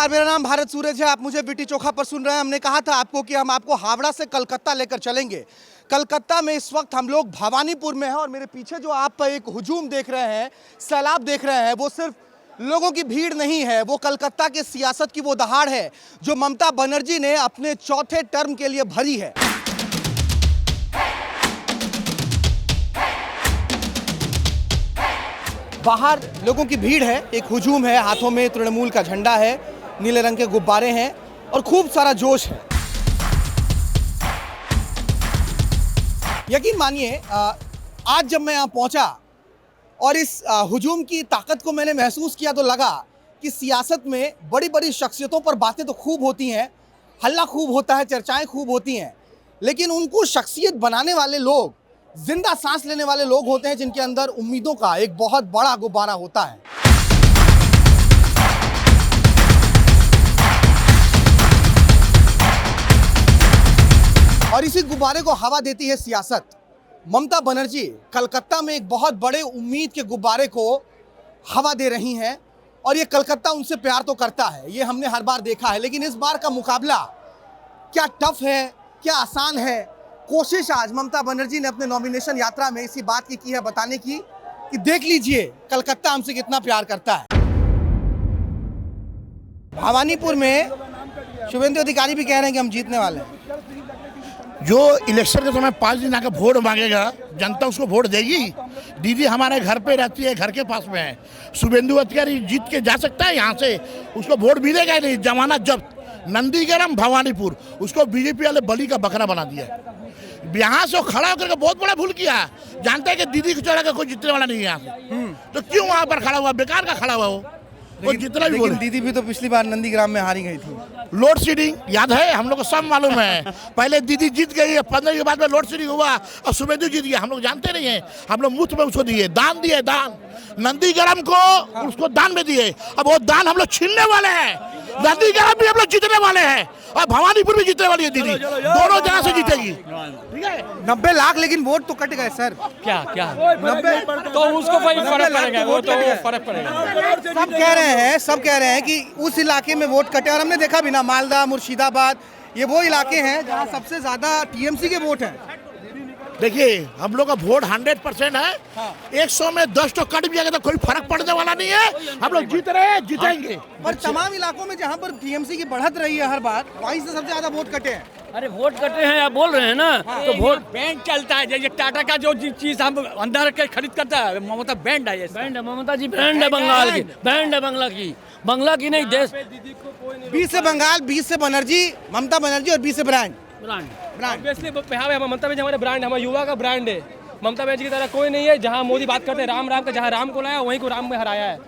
नमस्कार, मेरा नाम भारत सूरज है। आप मुझे बीटी चोखा पर सुन रहे हैं। हमने कहा था आपको कि हम आपको हावड़ा से कलकत्ता लेकर चलेंगे। कलकत्ता में इस वक्त हम लोग भवानीपुर में हैं और मेरे पीछे जो आप एक हुजूम देख रहे हैं, सैलाब देख रहे हैं, वो सिर्फ लोगों की भीड़ नहीं है, वो कलकत्ता के सियासत की वो दहाड़ है जो ममता बनर्जी ने अपने चौथे टर्म के लिए भरी है। बाहर लोगों की भीड़ है, एक हुजूम है, हाथों में तृणमूल का झंडा है, नीले रंग के गुब्बारे हैं और खूब सारा जोश है। यकीन मानिए, आज जब मैं यहाँ पहुँचा और इस हुजूम की ताकत को मैंने महसूस किया तो लगा कि सियासत में बड़ी बड़ी शख्सियतों पर बातें तो खूब होती हैं, हल्ला खूब होता है, चर्चाएं खूब होती हैं, लेकिन उनको शख्सियत बनाने वाले लोग, जिंदा सांस लेने वाले लोग होते हैं जिनके अंदर उम्मीदों का एक बहुत बड़ा गुब्बारा होता है। और इसी गुब्बारे को हवा देती है सियासत। ममता बनर्जी कलकत्ता में एक बहुत बड़े उम्मीद के गुब्बारे को हवा दे रही हैं और ये कलकत्ता उनसे प्यार तो करता है, ये हमने हर बार देखा है, लेकिन इस बार का मुकाबला क्या टफ है, क्या आसान है। कोशिश आज ममता बनर्जी ने अपने नॉमिनेशन यात्रा में इसी बात की है बताने की कि देख लीजिए कलकत्ता हमसे कितना प्यार करता है। भवानीपुर में शुभेंदु अधिकारी भी कह रहे हैं कि हम जीतने वाले हैं। जो इलेक्शन के समय 5 दिन आकर वोट मांगेगा, जनता उसको वोट देगी। दीदी हमारे घर पे रहती है, घर के पास में है। शुभेंदु अधिकारी जीत के जा सकता है यहाँ से, उसको वोट मिलेगा नहीं। जमानत जब्त, नंदीग्राम भवानीपुर, उसको बीजेपी वाले बलि का बकरा बना दिया। यहाँ से खड़ा होकर के बहुत बड़ा भूल किया। जानते हैं कि दीदी को चढ़ा कर कोई जीतने वाला नहीं है यहाँ से, तो क्यों वहाँ पर खड़ा हुआ? बेकार का खड़ा हुआ वो जितना भी बोले। दीदी भी तो पिछली बार नंदीग्राम में हारी गई थी। लोड शेडिंग याद है, हम लोग को सब मालूम है। पहले दीदी जीत गई है, 15 के बाद में लोड शेडिंग हुआ और शुभेंदु जीत गया। हम लोग जानते नहीं है, हम लोग मुफ्त में उसको दिए, दान दिए, दान नंदीग्राम को उसको दान में दिए। अब वो दान हम लोग छीनने वाले हैं। नंदीग्राम भी हम लोग जीतने वाले हैं और भवानीपुर भी जीतने वाली है दीदी, दोनों जगह से जीतेगी। ठीक है, 90 लाख लेकिन वोट तो कट गए सर। क्या 90 तो उसको कोई फर्क पड़ेगा, वो तो फर्क पड़ेगा। सब कह रहे हैं कि उस इलाके में वोट कटे और हमने देखा भी ना, मालदा, मुर्शिदाबाद, ये वो इलाके हैं जहां सबसे ज्यादा टीएमसी के वोट हैं। देखिए हम लोग का वोट 100% है। 100 में 10 तो कट भी जाएगा तो कोई फर्क पड़ने वाला नहीं है। हम लोग जीत रहे हैं, जीतेंगे। और तमाम इलाकों में जहां पर टीएमसी की बढ़त रही है हर बार, वहीं से सबसे ज्यादा वोट कटे हैं। अरे वोट कटे हैं आप बोल रहे हैं ना, तो वोट बैंड चलता है। जैसे टाटा का जो चीज हम अंदर के खरीद करता है, ममता बैंड है। बैंड है ममता जी, बैंड है बंगाल की, बैंड है बंगला की नहीं देश। 20 से बंगाल, 20 से बनर्जी, ममता बनर्जी और 20 से ब्रांड। ऑब्वियसली ममता बनर्जी हमारे ब्रांड, हमारे युवा का ब्रांड है। ममता बनर्जी की तरह कोई नहीं है। जहाँ मोदी बात करते हैं राम राम का, जहाँ राम को लाया वहीं को राम में हराया है।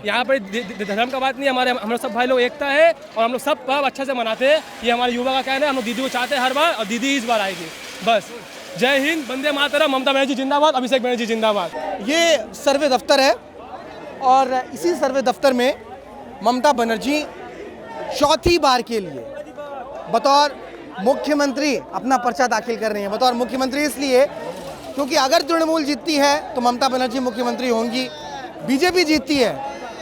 यहाँ पर धर्म का बात नहीं है। हम लोग सब भाई लोग एकता है और हम लोग सब पर्व अच्छे से मनाते हैं। ये हमारे युवा का कहना है। हम लोग दीदी को चाहते हैं हर बार और दीदी इस बार आएगी। बस जय हिंद, वंदे मातरम, ममता बनर्जी जिंदाबाद, अभिषेक बनर्जी जिंदाबाद। ये सर्वे दफ्तर है और इसी सर्वे दफ्तर में ममता बनर्जी चौथी बार के लिए बतौर मुख्यमंत्री अपना पर्चा दाखिल कर रही हैं। बतौर मुख्यमंत्री इसलिए क्योंकि अगर तृणमूल जीतती है तो ममता बनर्जी मुख्यमंत्री होंगी, बीजेपी जीतती है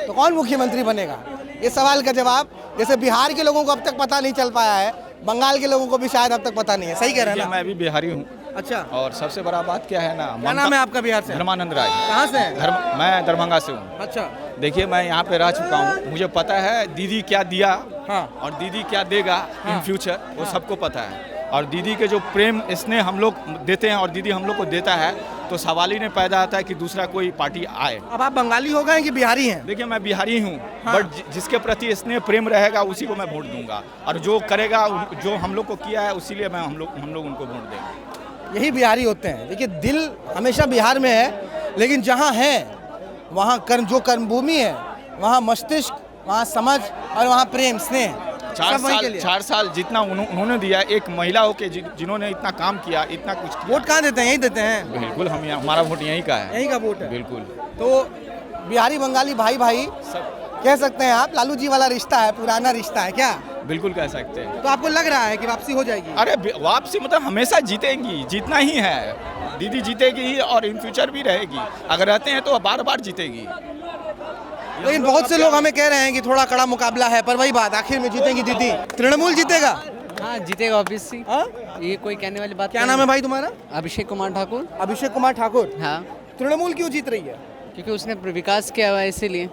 तो कौन मुख्यमंत्री बनेगा? ये सवाल का जवाब जैसे बिहार के लोगों को अब तक पता नहीं चल पाया है, बंगाल के लोगों को भी शायद अब तक पता नहीं है। सही कह रहे हैं ना? मैं भी बिहारी हूँ। अच्छा, और सबसे बड़ा बात क्या है ना, क्या नाम है आपका बिहार से? धर्मानंद राय। कहाँ से हैं? मैं दरभंगा से हूँ। अच्छा, देखिए मैं यहाँ पे रह चुका हूँ, मुझे पता है दीदी क्या दिया और दीदी क्या देगा इन फ्यूचर, वो सबको पता है। और दीदी के जो प्रेम स्नेह हम लोग देते हैं और दीदी हम लोग को देता है, तो सवाल ही नहीं पैदा आता है कि दूसरा कोई पार्टी आए। अब आप बंगाली हो गए कि बिहारी हैं? देखिए मैं बिहारी हूँ, बट जिसके प्रति स्नेह प्रेम रहेगा उसी को मैं वोट दूंगा, और जो करेगा, जो हम लोग को किया है उसी लिए हम लोग उनको वोट देंगे। यही बिहारी होते हैं। देखिए दिल हमेशा बिहार में है, लेकिन जहाँ है वहाँ जो कर्मभूमि है, वहाँ मस्तिष्क, वहाँ समझ और वहाँ प्रेम स्नेह। 4 साल जितना उन्होंने दिया, एक महिला हो के जिन्होंने इतना काम किया, इतना कुछ किया। वोट कहाँ देते हैं? यहीं देते हैं। बिल्कुल, हमारा वोट यहीं का है। यहीं का वोट है। बिल्कुल। तो बिहारी बंगाली भाई भाई सब कह सकते हैं आप, लालू जी वाला रिश्ता है, पुराना रिश्ता है क्या? बिल्कुल कह सकते हैं। तो आपको लग रहा है कि वापसी हो जाएगी? अरे वापसी मतलब हमेशा जीतेंगी, जीतना ही है। दीदी जीतेगी और इन फ्यूचर भी रहेगी। अगर रहते हैं तो बार बार जीतेगी। लेकिन बहुत से लोग हमें कह रहे हैं कि थोड़ा कड़ा मुकाबला है, पर वही बात, आखिर में जीतेंगी दीदी, तृणमूल जीतेगा। हाँ जीतेगा ऑब्वियसली। हाँ? ये कोई कहने वाली बात क्या नहीं नाम है भाई तुम्हारा? अभिषेक कुमार ठाकुर। अभिषेक कुमार ठाकुर। हाँ तृणमूल क्यों जीत रही है? क्योंकि उसने विकास किया हुआ है, इसीलिए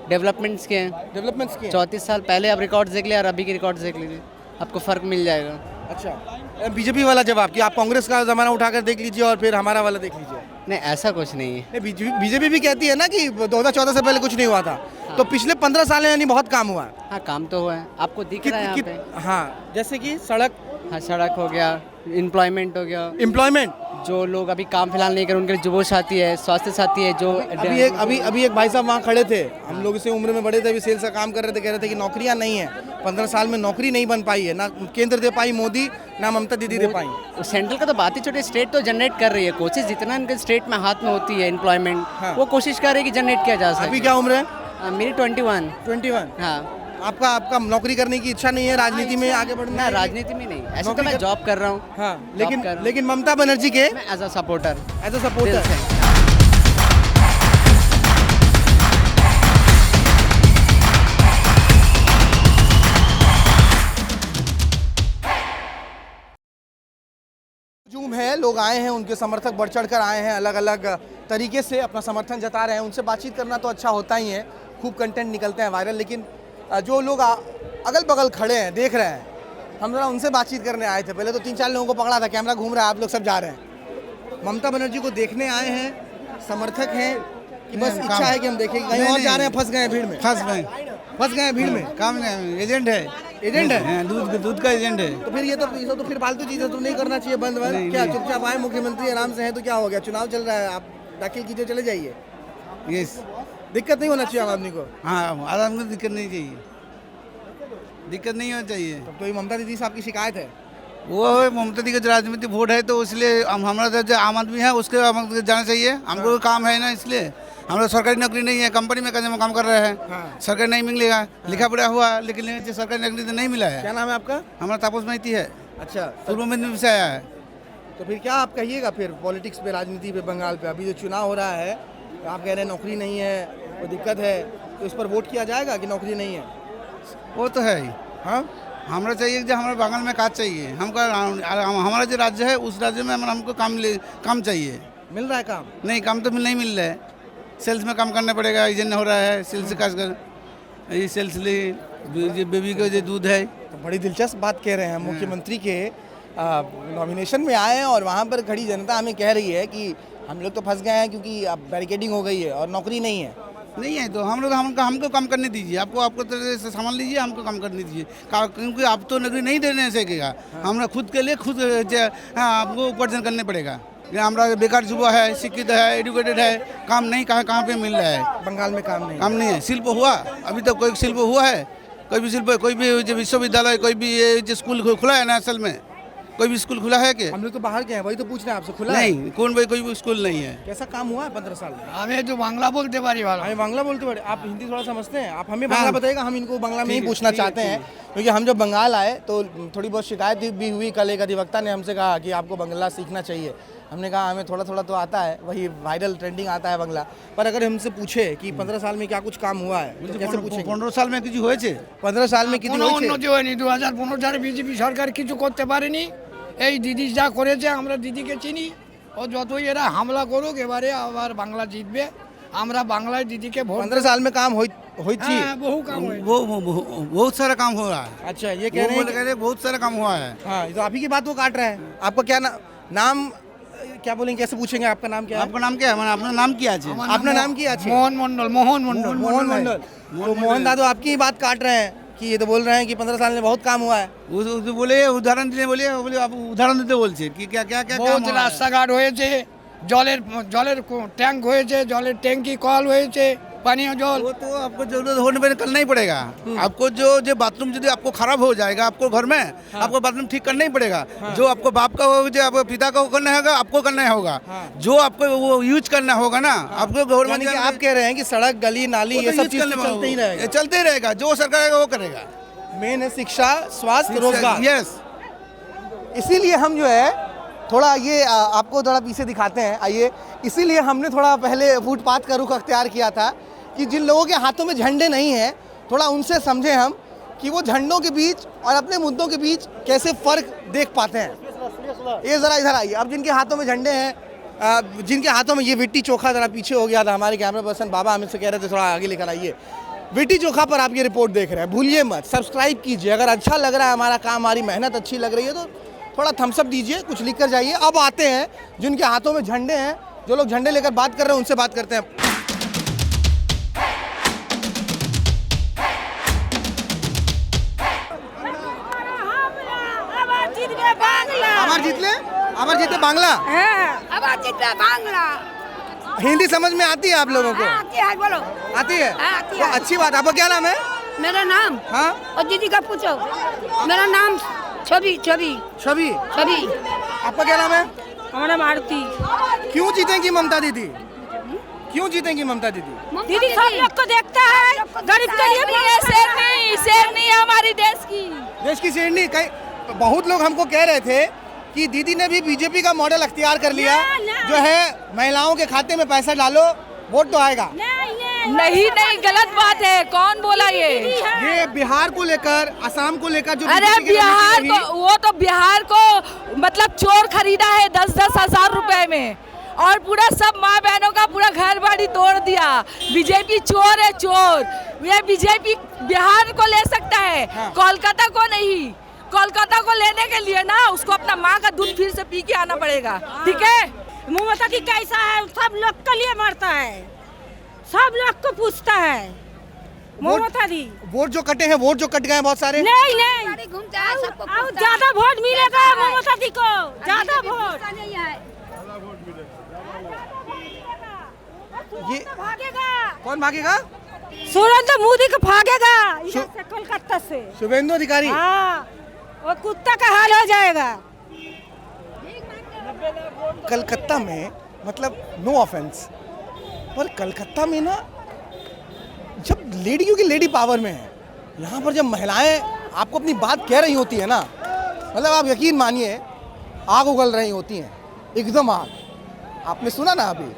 डेवलपमेंट्स किए हैं। डेवलपमेंट्स किए हैं। 34 साल पहले आप रिकॉर्ड्स देख लिया और अभी के रिकॉर्ड्स देख लीजिए, आपको फ़र्क मिल जाएगा। अच्छा, बीजेपी वाला जवाब कि आप कांग्रेस का जमाना उठाकर देख लीजिए और फिर हमारा वाला देख लीजिए। नहीं ऐसा कुछ नहीं है। बीजेपी भी कहती है ना कि 2014 से पहले कुछ नहीं हुआ था, तो पिछले 15 साल में यानी बहुत काम हुआ है। हाँ काम तो हुआ है, आपको दिख रहा है यहाँ पे। हाँ, जैसे कि सड़क, हाँ सड़क हो गया, एम्प्लॉयमेंट हो गया, एम्प्लॉयमेंट, जो लोग अभी काम फिलहाल नहीं कर उनके लिए जुबोश साथी है, स्वास्थ्य साथी है। जो अभी एक भाई साहब वहाँ खड़े थे, हम लोग इसे उम्र में बड़े थे, अभी सेल्स का काम कर रहे थे, कह रहे थे कि नौकरियाँ नहीं है, 15 साल में नौकरी नहीं बन पाई है, ना केंद्र दे पाई मोदी, ना ममता दीदी दे पाई। सेंट्रल का तो बात ही छोटी, स्टेट तो जनरेट कर रही है, कोशिश जितना इनके स्टेट में हाथ में होती है एम्प्लॉयमेंट, वो कोशिश कर रही है कि जनरेट किया जा सके। अभी क्या उम्र है? मेरी 21। हाँ आपका नौकरी करने की इच्छा नहीं है, राजनीति में आगे बढ़ना? ना राजनीति में नहीं, ऐसे तो मैं जॉब कर रहा हूँ। हाँ, लेकिन ममता बनर्जी के एज अ सपोर्टर। हजूम है, लोग आए हैं, उनके समर्थक बढ़ चढ़ कर आए हैं, अलग अलग तरीके से अपना समर्थन जता रहे हैं। उनसे बातचीत करना तो अच्छा होता ही है, खूब कंटेंट निकलते हैं वायरल, लेकिन जो लोग अगल बगल खड़े हैं, देख रहे हैं, हम जरा उनसे बातचीत करने आए थे। पहले तो 3-4 लोगों को पकड़ा था, कैमरा घूम रहा है, आप लोग सब जा रहे हैं। ममता बनर्जी को देखने आए हैं, समर्थक हैं कि बस इच्छा है कि हम देखें? कहीं और जा रहे हैं, फंस गए भीड़ में? फंस गए भीड़ में? काम नहीं, एजेंट है, दूध का एजेंट है। तो फिर ये तो फिर फालतू चीजें तो नहीं करना चाहिए, बंद क्या चुपचाप आए, मुख्यमंत्री आराम से हैं तो क्या हो गया, चुनाव चल रहा है, आप दाखिल कीजिए, चले जाइए। यस, दिक्कत नहीं होना चाहिए आम आदमी को। हाँ आराम को दिक्कत नहीं चाहिए, दिक्कत नहीं होना चाहिए। तो ये ममता दीदी साहब की शिकायत है? वो ममता दीदी का राजनीतिक वोट है, तो इसलिए हमारा जो आम आदमी है उसके जाना चाहिए। हमको काम है ना, इसलिए हमारा सरकारी नौकरी नहीं है, कंपनी में काम कर रहे हैं। सरकारी नहीं मिलेगा, लिखा पढ़ा हुआ, लेकिन सरकारी नौकरी तो नहीं मिला है। क्या नाम है आपका? हमारा तापस महती है। अच्छा, पूर्व मेदिनीपुर से आया है। तो फिर क्या आप कहिएगा फिर पॉलिटिक्स पे, राजनीति पे, बंगाल पे? अभी जो चुनाव हो रहा है, आप कह रहे हैं नौकरी नहीं है, वो दिक्कत है, तो इस पर वोट किया जाएगा कि नौकरी नहीं है? वो तो है ही। हाँ, हमारा चाहिए जो हमारे बंगाल में काज चाहिए, हमको हमारा जो राज्य है उस राज्य में हमको काम चाहिए। मिल रहा है काम? नहीं, काम तो नहीं मिल रहा है। सेल्स में काम करना पड़ेगा, एजेंट हो रहा है, सेल्स काज कर, ये सेल्स ले बेबी का जो दूध है। तो बड़ी दिलचस्प बात कह रहे हैं, मुख्यमंत्री के नॉमिनेशन में आए हैं और वहाँ पर खड़ी जनता हमें कह रही है कि हम लोग तो फंस गए हैं क्योंकि अब बैरिकेडिंग हो गई है और नौकरी नहीं है। नहीं है तो हमको काम करने दीजिए, आपको तरह से संभाल लीजिए, हमको काम करने दीजिए, क्योंकि आप तो नौकरी नहीं देने सकेगा। हमरा खुद के लिए खुद आपको उपार्जन करने पड़ेगा। हमारा बेकार युवा है, शिक्षित है, एजुकेटेड है, काम नहीं कहाँ पे मिल रहा है। बंगाल में काम नहीं है। शिल्प हुआ, अभी तक कोई शिल्प हुआ है? कोई भी शिल्प, कोई भी विश्वविद्यालय, कोई भी ये स्कूल खुला है ना? असल में कोई भी स्कूल खुला है क्या? हम लोग तो बाहर के हैं, वही तो पूछ रहे हैं आपसे, खुला नहीं है? कौन भाई, कोई भी स्कूल नहीं है। कैसा काम हुआ है 15 साल में? हमें जो बांग्ला बोलते बारी वाला, हमें बांग्ला बोलते बड़े, आप हिंदी थोड़ा समझते हैं, आप हमें बांग्ला बताइएगा, हम इनको बांग्ला में ही पूछना चाहते हैं, क्योंकि हम जब बंगाल आए तो थोड़ी बहुत शिकायत भी हुई। कल एक अधिवक्ता ने हमसे कहा कि आपको बांग्ला सीखना चाहिए। हमने कहा हमें थोड़ा थोड़ा तो आता है, वही वायरल ट्रेंडिंग आता है बांग्ला, पर अगर हमसे पूछे कि 15 साल में क्या कुछ काम हुआ है तो कैसे पूछेंगे? 15 साल में কিছু হয়েছে? 15 সাল में কিছু হয়েছে? উন্নতি হয়নি। 2015 সালে বিজেপি সরকার কিছু করতে পারেনি। এই দিদি যা করেছে, আমরা দিদিকে চিনি, ও যতই এরা হামলা করুক, এবারে আবার বাংলা জিতবে। আমরা বাংলায় দিদিকে ভোট। 15 साल में काम हुई थी? বহু কাম হয়েছে, बहुत सारा काम हो रहा है। अच्छा, ये कह रहे हैं बहुत सारा काम हुआ है। हाँ, तो आप ही की बात वो काट रहे हैं। आपका क्या नाम क्या बोलेंगे, कैसे पूछेंगे? आपका नाम क्या है? आपका नाम क्या है? अपना नाम क्या है? अपना नाम क्या है? মোহন মন্ডল। মোহন মন্ডল। तो मोहन दादू आपकी ही बात काट रहे हैं कि ये तो बोल रहे हैं कि 15 साल में बहुत काम हुआ है। बोले उदाहरण दिले, बोले आप उदाहरण देते बोलছে कि क्या क्या क्या बहुत রাস্তাঘাট হয়েছে, জলের ট্যাঙ্ক হয়েছে, জলের ট্যাঙ্কি কল হয়েছে, पानी जल। वो तो आपको जरूरत होने पर करना ही पड़ेगा। आपको जो बाथरूम यदि आपको खराब हो जाएगा आपको घर में, आपको बाथरूम ठीक करना ही पड़ेगा। जो आपको बाप का हो, जो आपको पिता का करना होगा, आपको करना होगा। जो आपको वो यूज करना होगा ना, आपको गवर्नमेंट। आप कह रहे हैं कि सड़क, गली नाली, ये सब चीज चलते ही रहेगा, जो सरकार वो करेगा। मेन है शिक्षा, स्वास्थ्य, रोजगार। यस, इसीलिए हम जो है थोड़ा ये आपको थोड़ा पीछे दिखाते हैं, आइए। इसीलिए हमने थोड़ा पहले फुटपाथ का रुख अख्तियार किया था कि जिन लोगों के हाथों में झंडे नहीं हैं, थोड़ा उनसे समझें हम कि वो झंडों के बीच और अपने मुद्दों के बीच कैसे फ़र्क देख पाते हैं। ये ज़रा इधर आइए। अब जिनके हाथों में झंडे हैं, जिनके हाथों में ये विट्टी चोखा, ज़रा पीछे हो गया था, हमारे कैमरा पर्सन बाबा हमें से कह रहे थे थोड़ा आगे लेकर आइए। विट्टी चोखा पर आप ये रिपोर्ट देख रहे हैं, भूलिए मत, सब्सक्राइब कीजिए। अगर अच्छा लग रहा है हमारा काम, हमारी मेहनत अच्छी लग रही है तो थोड़ा थम्स अप दीजिए, कुछ लिख कर जाइए। अब आते हैं जिनके हाथों में झंडे हैं, जो लोग झंडे लेकर बात कर रहे हैं उनसे बात करते हैं। आवाज जीते बांग्ला। आवाज जीते बांग्ला। हिंदी समझ में आती है आप लोगों को? आती है, बोलो। आती है? आती तो है। अच्छी बात। आपका क्या नाम है? मेरा नाम? हाँ, और दीदी का पूछो। मेरा नाम छवि। छवि। छवि। आपका क्या नाम है? हमारा मारुति। क्यों जीतेंगी ममता दीदी? क्यों जीतेंगी ममता दीदी? दीदी सब लोग को देखता है, गरीब के लिए भी है। शेर नहीं है हमारी देश की शेरनी। कई बहुत लोग हमको कह रहे थे कि दीदी ने भी बीजेपी का मॉडल अख्तियार कर लिया, जो है महिलाओं के खाते में पैसा डालो वोट तो आएगा। नहीं, गलत बात है। कौन बोला ये बिहार को लेकर, असम को लेकर जो अरे बिहार को, वो तो बिहार को मतलब चोर खरीदा है 10-10 हजार रुपए में, और पूरा सब माँ बहनों का पूरा घर बाड़ी तोड़ दिया। बीजेपी चोर है, चोर। ये बीजेपी बिहार को ले सकता है, कोलकाता को नहीं। कोलकाता को लेने के लिए ना उसको अपना माँ का दूध फिर से पी के आना पड़ेगा, ठीक है? ममता की कैसा है, सब लोग के लिए मरता है, सब लोग को पूछता है। ममता दी वोट जो कटे हैं, वोट जो कट गए हैं बहुत सारे। नहीं घूमता है, सबको ज्यादा वोट मिलेगा ममता दी को, ज्यादा वोट। ये भागेगा। कौन भागेगा? सुरेंद्र मोदी को भागेगा इधर से, कोलकाता से। शुभेंदु अधिकारी। हाँ, वो कुत्ता का हाल हो जाएगा। कलकत्ता में, मतलब नो ऑफेंस, पर कलकत्ता में ना जब लेडियों की लेडी पावर में है, यहाँ पर जब महिलाएं आपको अपनी बात कह रही होती है ना, मतलब आप यकीन मानिए आग उगल रही होती हैं, एकदम आग। आपने सुना ना अभी,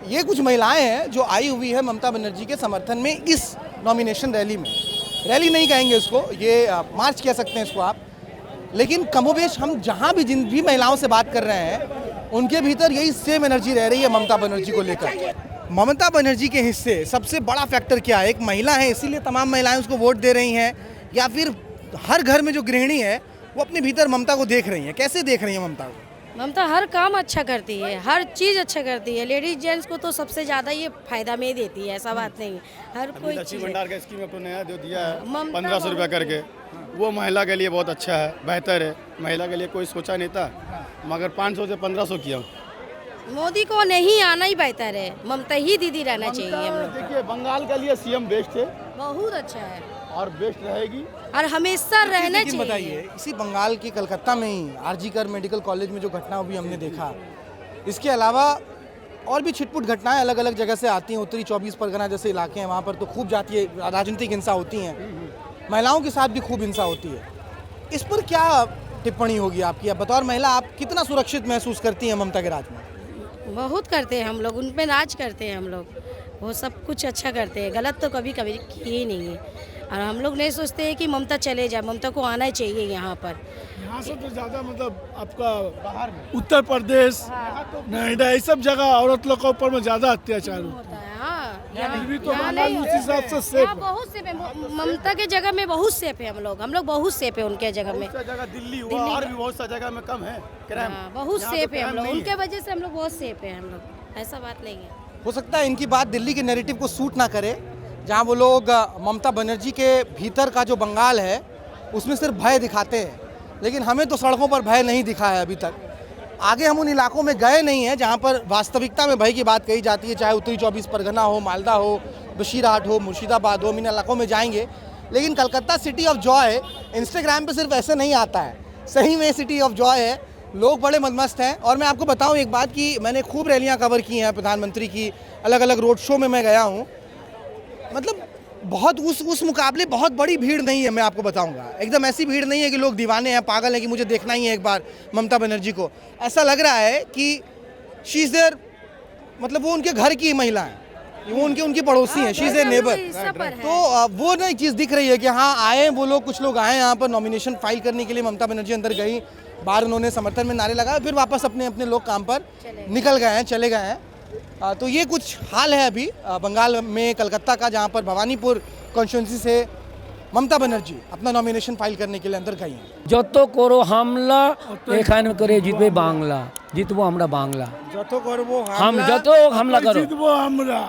ये कुछ महिलाएं हैं जो आई हुई है ममता बनर्जी के समर्थन में इस नॉमिनेशन रैली में। रैली नहीं कहेंगे इसको, ये मार्च कह सकते हैं इसको आप, लेकिन कमोबेश हम जहाँ भी जिन भी महिलाओं से बात कर रहे हैं उनके भीतर यही सेम एनर्जी रह रही है ममता बनर्जी को लेकर। ममता बनर्जी के हिस्से सबसे बड़ा फैक्टर क्या है? एक महिला है इसीलिए तमाम महिलाएं उसको वोट दे रही हैं, या फिर हर घर में जो गृहिणी है वो अपने भीतर ममता को देख रही है? कैसे देख रही है ममता को? ममता हर काम अच्छा करती है, हर चीज़ अच्छा करती है। लेडीज जेंट्स को तो सबसे ज़्यादा ये फायदा में ही देती है, ऐसा बात नहीं है। हर कोई चीज़ भंडार का स्कीम आपको नया जो दिया है ममता 1500 रुपया करके, वो महिला के लिए बहुत अच्छा है, बेहतर है। महिला के लिए कोई सोचा नहीं था, मगर 500 से 1500 किया। मोदी को नहीं आना ही बेहतर है, ममता ही दीदी रहना चाहिए हम लोग। देखिए बंगाल के लिए सीएम बेस्ट है बहुत अच्छा है और बेस्ट रहेगी और हमेशा रहना लेकिन चाहिए। बताइए, इसी बंगाल के कलकत्ता में ही आरजीकर मेडिकल कॉलेज में जो घटना हुई हमने देखा, इसके अलावा और भी छिटपुट घटनाएं अलग अलग जगह से आती हैं। उत्तरी 24 परगना जैसे इलाके हैं, वहाँ पर तो खूब जातीय राजनीतिक हिंसा होती हैं, महिलाओं के साथ भी खूब हिंसा होती है। इस पर क्या टिप्पणी होगी आपकी? अब बतौर महिला आप कितना सुरक्षित महसूस करती हैं ममता के राज में? बहुत करते हैं हम लोग, उन पे नाच करते हैं हम लोग, वो सब कुछ अच्छा करते हैं, गलत तो कभी कभी किए ही नहीं है। और हम लोग नहीं सोचते हैं कि ममता चले जाए, ममता को आना ही चाहिए यहाँ पर। यहाँ से तो ज़्यादा मतलब आपका बाहर में उत्तर प्रदेश, नोएडा, ये सब जगह औरत लोग के ऊपर में ज़्यादा अत्याचार होता है। भी तो बंगाल उस हिसाब से सेफ है। बहुत सेफ है, ममता के जगह में बहुत सेफ है हम लोग बहुत सेफ है उनके जगह में। जगह दिल्ली हुआ और भी बहुत सा जगह में कम है क्राइम, बहुत सेफ है हम लोग, उनके वजह से हम लोग बहुत सेफ है हम लोग, ऐसा बात नहीं है। हो सकता है इनकी बात दिल्ली के नैरेटिव को सूट ना करे, जहां वो लोग ममता बनर्जी के भीतर का जो बंगाल है उसमें सिर्फ भय दिखाते हैं, लेकिन हमें तो सड़कों पर भय नहीं दिखा है अभी तक। आगे हम उन इलाकों में गए नहीं हैं जहां पर वास्तविकता में भय की बात कही जाती है, चाहे उत्तरी 24 परगना हो, मालदा हो, बशीरहाट हो, मुर्शिदाबाद हो, इन इलाकों में जाएंगे। लेकिन Calcutta city of Joy Instagram पे सिर्फ ऐसे नहीं आता है, सही में सिटी ऑफ जॉय है, लोग बड़े मदमस्त हैं। और मैं आपको बताऊं एक बात कि मैंने खूब रैलियां कवर की हैं प्रधानमंत्री की, अलग अलग रोड शो में मैं गया हूं, मतलब बहुत उस मुकाबले बहुत बड़ी भीड़ नहीं है। मैं आपको बताऊंगा, एकदम ऐसी भीड़ नहीं है कि लोग दीवाने हैं, पागल हैं कि मुझे देखना ही है एक बार ममता बनर्जी को। ऐसा लग रहा है कि शी इज़ देयर, मतलब वो उनके घर की महिला है, वो उनकी पड़ोसी हैं, शी इज ए नेबर। तो वो ना एक चीज़ दिख रही है कि हाँ आए वो लोग, कुछ लोग आए यहाँ पर नॉमिनेशन फाइल करने के लिए, ममता बनर्जी अंदर गई, बाहर उन्होंने समर्थन में नारे लगाए, फिर वापस अपने अपने लोग काम पर निकल गए हैं, चले गए हैं। तो ये कुछ हाल है अभी बंगाल में, कलकत्ता का, जहाँ पर भवानीपुर कॉन्स्टिट्यूंसी से ममता बनर्जी अपना नॉमिनेशन फाइल करने के लिए अंदर गई हैं। যত করো হামলা এখানে করে জিতবে বাংলা, জিতবো আমরা বাংলা। যত করবো हम যত হামলা করো জিতবো আমরা।